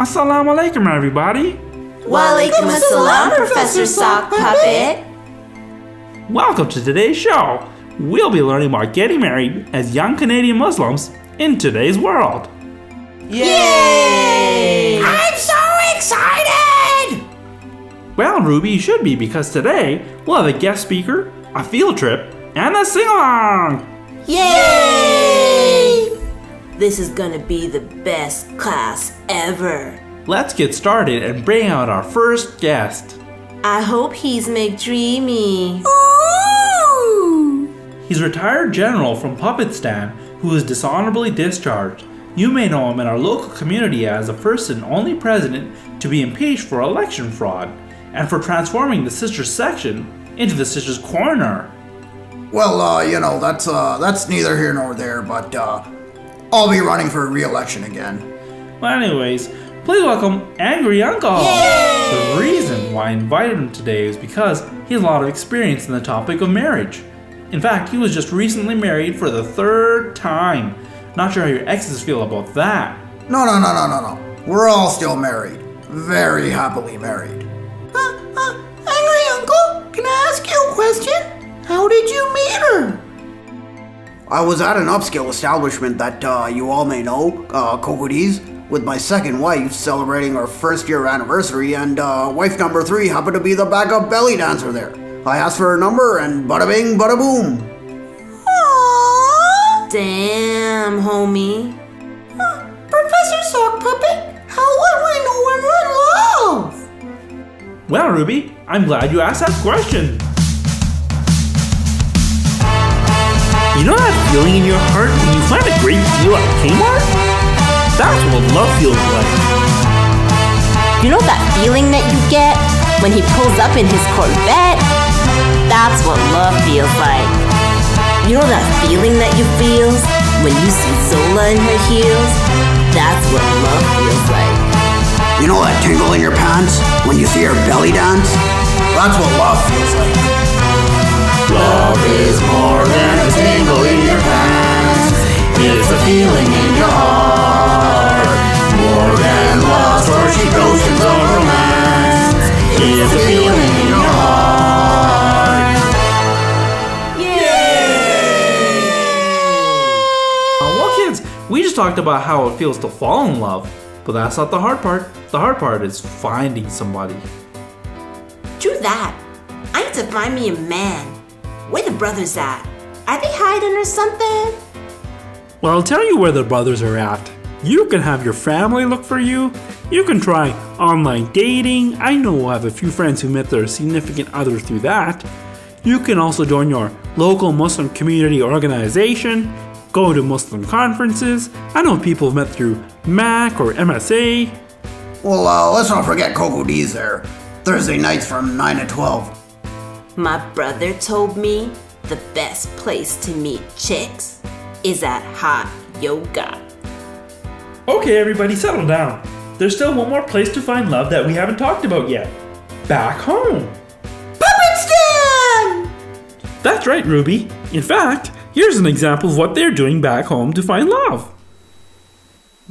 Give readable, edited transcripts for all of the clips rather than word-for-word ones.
Assalamu alaikum, everybody. Walaikum assalam, Professor Sock Puppet. Welcome to today's show. We'll be learning about getting married as young Canadian Muslims in today's world. Yay! I'm so excited! Well, Ruby, you should be, because today we'll have a guest speaker, a field trip, and a sing-along. Yay! This is gonna be the best class ever. Let's get started and bring out our first guest. I hope he's McDreamy. Ooh! He's a retired general from Puppetstan who was dishonorably discharged. You may know him in our local community as the first and only president to be impeached for election fraud and for transforming the Sisters section into the Sisters Corner. Well, that's neither here nor there, but I'll be running for re-election again. Well, anyways, please welcome Angry Uncle. Yay! The reason why I invited him today is because he has a lot of experience in the topic of marriage. In fact, he was just recently married for the 3rd time. Not sure how your exes feel about that. No. We're all still married. Very happily married. Angry Uncle, can I ask you a question? How did you meet her? I was at an upscale establishment that you all may know, Cocoties, with my second wife celebrating our 1st year anniversary, and wife number 3 happened to be the backup belly dancer there. I asked for her number and bada bing, bada boom. Aww! Damn, homie. Professor Sock Puppet, how would we know when we're in love? Well, Ruby, I'm glad you asked that question. You know that feeling in your heart when you find a great deal at Kmart? That's what love feels like. You know that feeling that you get when he pulls up in his Corvette? That's what love feels like. You know that feeling that you feel when you see Zola in her heels? That's what love feels like. You know that tingle in your pants when you see her belly dance? That's what love feels like. Love is more than a tingle in your pants. It's a feeling in your heart. More than lost or cheap oceans of romance. It's a feeling in your heart. Yay! Well, kids, we just talked about how it feels to fall in love, but that's not the hard part. The hard part is finding somebody. True that. I need to find me a man. Where the brothers at? Are they hiding or something? Well, I'll tell you where the brothers are at. You can have your family look for you. You can try online dating. I know I have a few friends who met their significant other through that. You can also join your local Muslim community organization, go to Muslim conferences. I know people have met through MAC or MSA. Well, let's not forget Coco D's there. Thursday nights from 9 to 12. My brother told me the best place to meet chicks is at hot yoga. Okay, everybody, settle down. There's still one more place to find love that we haven't talked about yet. Back home. Puppetstan! That's right, Ruby. In fact, here's an example of what they're doing back home to find love.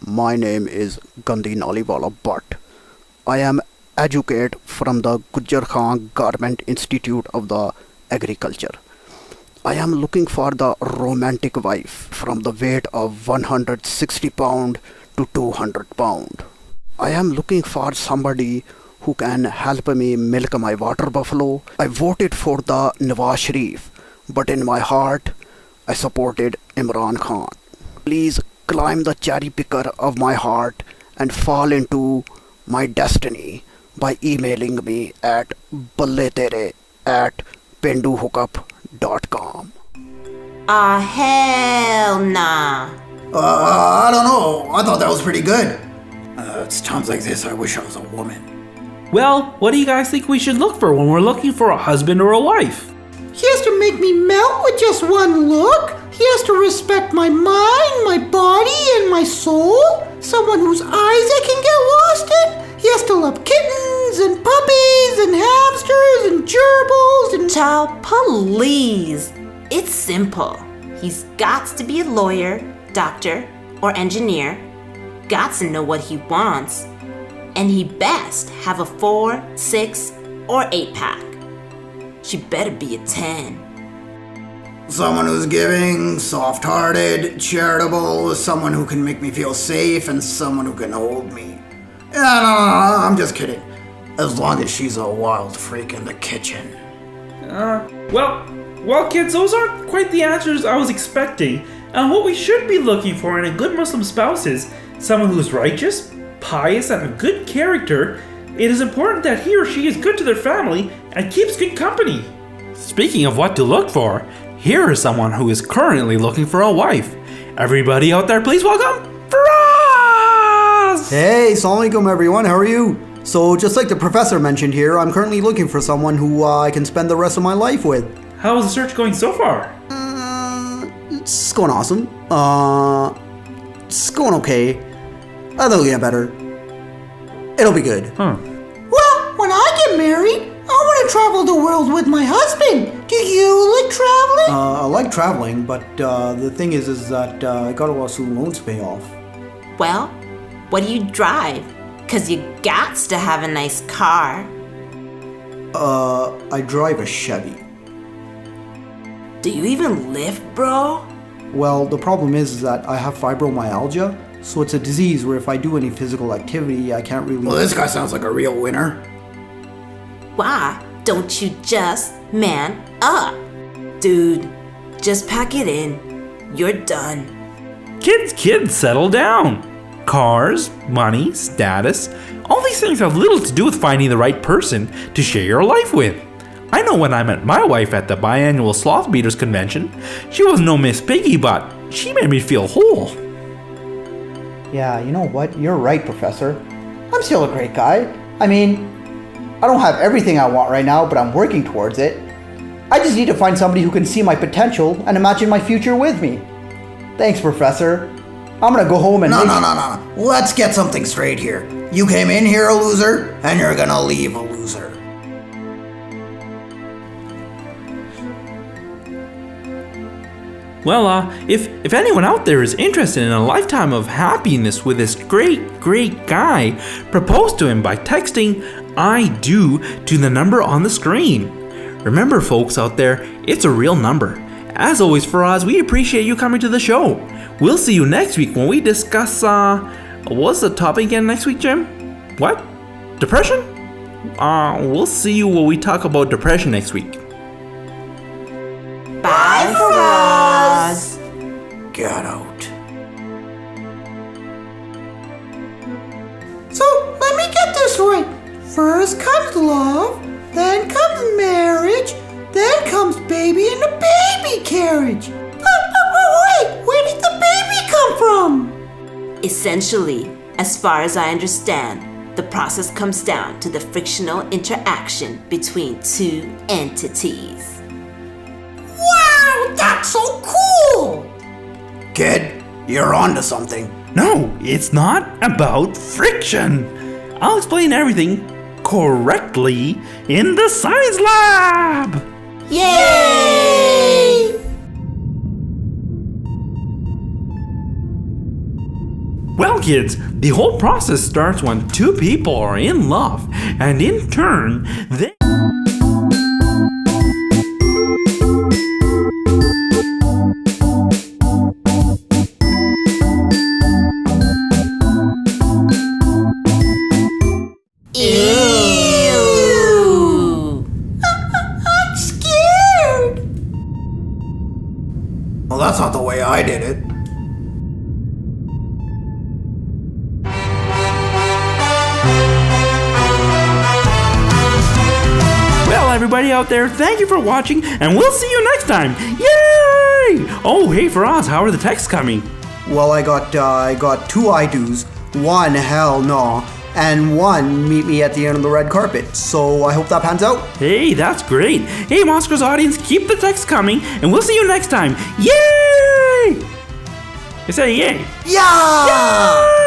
My name is Gandhi Naliwala Bhatt. I am educated from the Gujar Khan Government Institute of the Agriculture. I am looking for the romantic wife from the weight of 160 pound to 200 pound. I am looking for somebody who can help me milk my water buffalo. I voted for the Nawaz Sharif, but in my heart, I supported Imran Khan. Please climb the cherry picker of my heart and fall into my destiny by emailing me at balletere@penduhookup.com. Hell nah. I don't know. I thought that was pretty good. It's times like this I wish I was a woman. Well, what do you guys think we should look for when we're looking for a husband or a wife? He has to make me melt with just one look. He has to respect my mind, my body, and my soul. Someone whose eyes I can get lost in. He has to love kittens and puppies and hamsters and gerbils and... Child, please. It's simple. He's got to be a lawyer, doctor, or engineer. Got to know what he wants. And he best have a 4, 6, or 8-pack. She better be a 10. Someone who's giving, soft-hearted, charitable, someone who can make me feel safe, and someone who can hold me. Yeah, no, I'm just kidding. As long as she's a wild freak in the kitchen. Well, kids, those aren't quite the answers I was expecting. And what we should be looking for in a good Muslim spouse is someone who's righteous, pious, and a good character. It is important that he or she is good to their family and keeps good company. Speaking of what to look for, here is someone who is currently looking for a wife. Everybody out there, please welcome Faraz! Hey, assalamu alaikum everyone, how are you? So just like the professor mentioned here, I'm currently looking for someone who I can spend the rest of my life with. How is the search going so far? It's going awesome. It's going okay. I think it'll get better. It'll be good. Well, when I get married, I want to travel the world with my husband. Do you like traveling? I like traveling, but the thing is that I got a lot of student loans to pay off. Well, what do you drive? 'Cause you gots to have a nice car. I drive a Chevy. Do you even lift, bro? Well, the problem is that I have fibromyalgia, so it's a disease where if I do any physical activity, I can't really... Well, this guy sounds like a real winner. Why don't you just man up? Dude, just pack it in. You're done. Kids, settle down. Cars, money, status, all these things have little to do with finding the right person to share your life with. I know when I met my wife at the biannual Sloth Beaters convention, she was no Miss Piggy, but she made me feel whole. Yeah, you know what? You're right, Professor. I'm still a great guy. I mean, I don't have everything I want right now, but I'm working towards it. I just need to find somebody who can see my potential and imagine my future with me. Thanks, Professor. I'm gonna go home and... No. Let's get something straight here. You came in here a loser, and you're gonna leave a loser. Well, if anyone out there is interested in a lifetime of happiness with this great guy, propose to him by texting I do to the number on the screen. Remember, folks out there, it's a real number. As always, Faraz, we appreciate you coming to the show. We'll see you next week when we discuss, what's the topic again next week, Jim? What? Depression? We'll see you when we talk about depression next week. Bye, Faraz. Get out. So, let me get this right. First comes love, then comes marriage, then comes baby in the baby carriage. Wait, where did the baby come from? Essentially, as far as I understand, the process comes down to the frictional interaction between two entities. Wow, that's so cool! Kid, you're onto something. No, it's not about friction. I'll explain everything correctly in the science lab. Yay! Well, kids, the whole process starts when two people are in love, and in turn, they... Ew! I'm scared! Well, that's not the way I did it. Well, everybody out there, thank you for watching, and we'll see you next time. Yay! Oh, hey, Faraz, how are the texts coming? Well, I got 2 I do's, 1 hell no, and 1 meet me at the end of the red carpet. So I hope that pans out. Hey, that's great. Hey, Mosquers audience, keep the texts coming, and we'll see you next time. Yay! I say yay. Yeah! Yay!